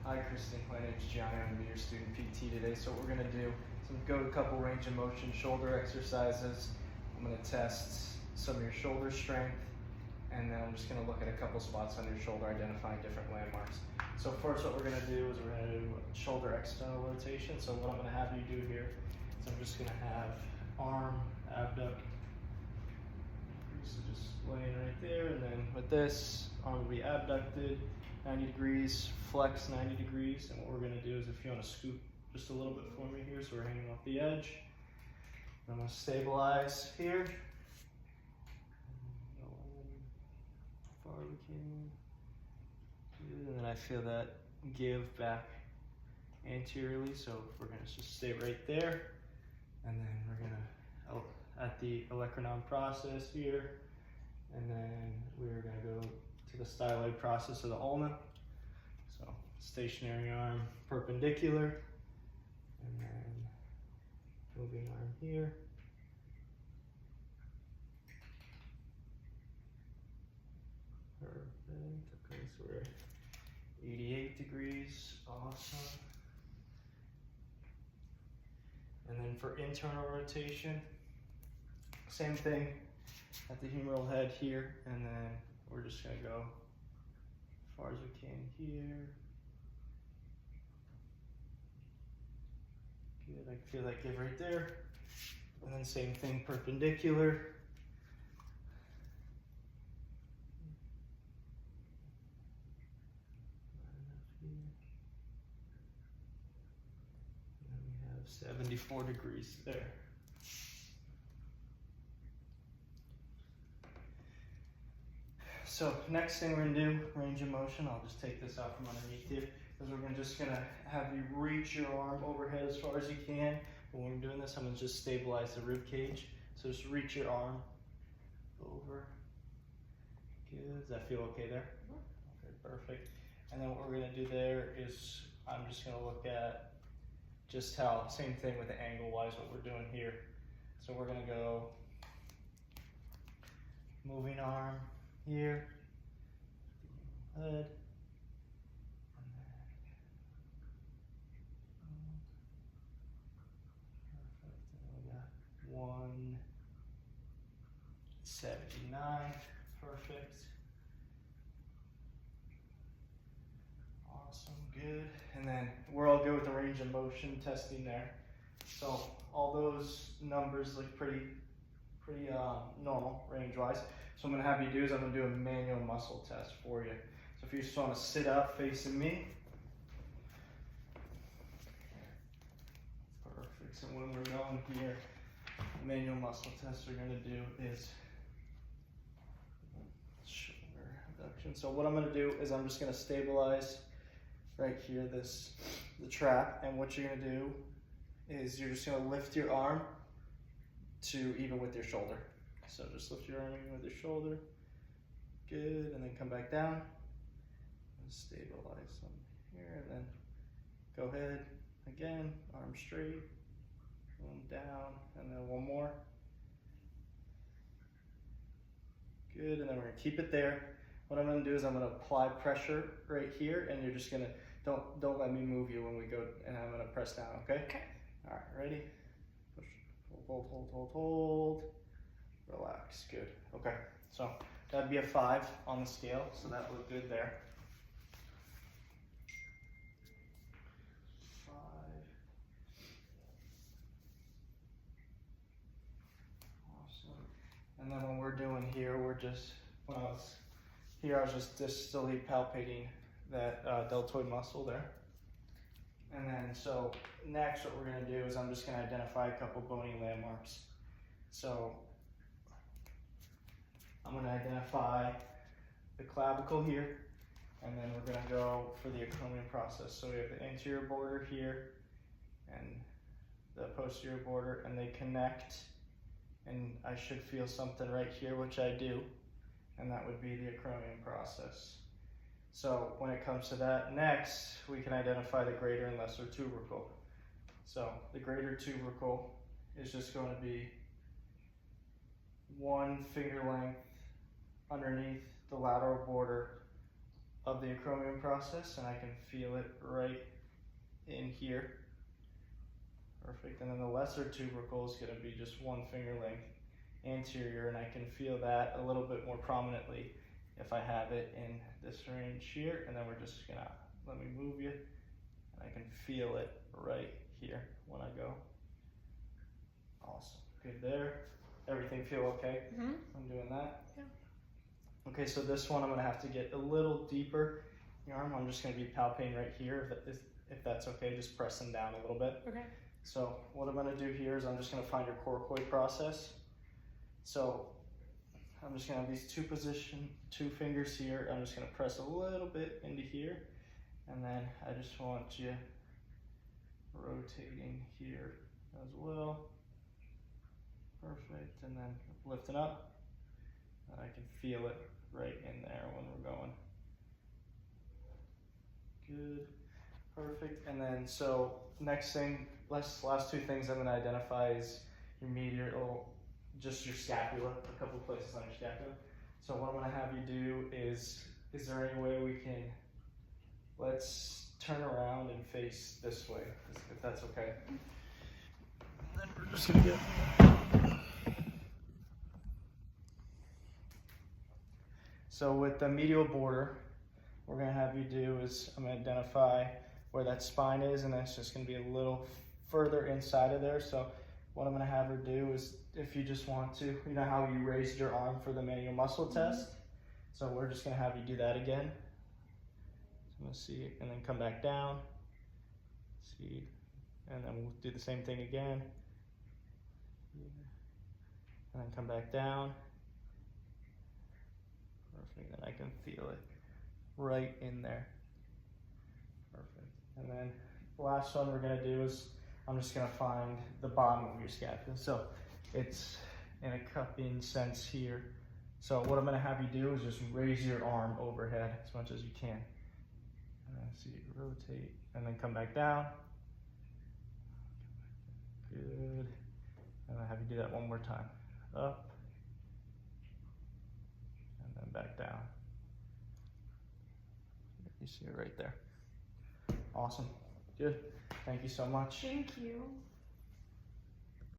Hi Kristen, my name is Gianni. I'm going to be your student PT today. So what we're going to do is go to a couple range of motion shoulder exercises. I'm going to test some of your shoulder strength, and then I'm just going to look at a couple spots on your shoulder, identifying different landmarks. So first what we're going to do is we're going to do shoulder external rotation. So what I'm going to have you do here is I'm just going to have arm abduct. So just laying right there, and then with this, arm will be abducted 90 degrees, flex 90 degrees, and what we're going to do is if you want to scoop just a little bit for me here, so we're hanging off the edge. I'm going to stabilize here. Go as far as we can. Good. And then I feel that give back anteriorly, so we're going to just stay right there. And then we're going to, at the olecranon process here, and then we're going to go to the styloid process of the ulna. So stationary arm perpendicular, and then moving arm here. Perfect. Okay, so we're at 88 degrees. Awesome. And then for internal rotation, same thing at the humeral head here, and then we're just going to go as far as we can here. Good, I feel that give right there. And then same thing, perpendicular. And we have 74 degrees there. So next thing we're gonna do, range of motion. I'll just take this out from underneath here, is we're just gonna have you reach your arm overhead as far as you can. When we're doing this, I'm gonna just stabilize the rib cage. So just reach your arm over. Good, does that feel okay there? Okay, perfect. And then what we're gonna do there is, I'm just gonna look at just how, same thing with the angle wise, what we're doing here. So we're gonna go moving arm here, head, and then perfect. And we got 179, perfect. Awesome, good. And then we're all good with the range of motion testing there. So all those numbers look pretty normal range-wise. So I'm going to have you do is I'm going to do a manual muscle test for you. So if you just want to sit up facing me. Perfect. So when we're going here, the manual muscle test we're going to do is shoulder abduction. So what I'm going to do is I'm just going to stabilize right here the trap, and what you're going to do is you're just going to lift your arm to even with your shoulder. So just lift your arm even with your shoulder. Good, and then come back down and stabilize them here, and then go ahead again, arm straight, one down, and then one more. Good, and then we're gonna keep it there. What I'm gonna do is I'm gonna apply pressure right here, and you're just gonna, don't let me move you when we go, and I'm gonna press down, okay? Okay. All right, ready? Push, hold. Relax, good. Okay, so that'd be a 5 on the scale, so that looked good there. 5. Awesome. And then when we're doing here, when I was here, I was just distally palpating that deltoid muscle there. And then, so next what we're gonna do is I'm just gonna identify a couple bony landmarks. So I'm going to identify the clavicle here, and then we're going to go for the acromion process. So we have the anterior border here and the posterior border, and they connect, and I should feel something right here, which I do, and that would be the acromion process. So when it comes to that, next we can identify the greater and lesser tubercle. So the greater tubercle is just going to be 1 finger length underneath the lateral border of the acromion process, and I can feel it right in here. Perfect. And then the lesser tubercle is going to be just 1 finger length anterior, and I can feel that a little bit more prominently if I have it in this range here. And then we're just gonna, let me move you, and I can feel it right here when I go. Awesome. Good there. Everything feel okay? Mm-hmm. I'm doing that? Yeah. Okay, so this one I'm gonna have to get a little deeper in your arm. I'm just gonna be palpating right here, if that's okay, just pressing down a little bit. Okay. So what I'm gonna do here is I'm just gonna find your coracoid process. So I'm just gonna have these 2 fingers here. I'm just gonna press a little bit into here, and then I just want you rotating here as well. Perfect, and then lifting up, and I can feel it right in there when we're going. Good, perfect, and then so next thing, last 2 things I'm gonna identify is your medial, just your scapula, a couple places on your scapula. So what I'm gonna have you do is there any way we can, let's turn around and face this way, if that's okay. And then we're just gonna get, so with the medial border, what we're gonna have you do is I'm gonna identify where that spine is, and that's just gonna be a little further inside of there. So what I'm gonna have her do is, if you just want to, you know how you raised your arm for the manual muscle test? So we're just gonna have you do that again. So I'm gonna see it, and then come back down, see, and then we'll do the same thing again. And then come back down. Perfect, and I can feel it right in there. Perfect, and then the last one we're gonna do is, I'm just gonna find the bottom of your scapula. So it's in a cupping sense here. So what I'm gonna have you do is just raise your arm overhead as much as you can. And then see, rotate, and then come back down. Good, and I'll have you do that one more time. Up, and then back down. You see it right there. Awesome, good. Thank you so much. Thank you.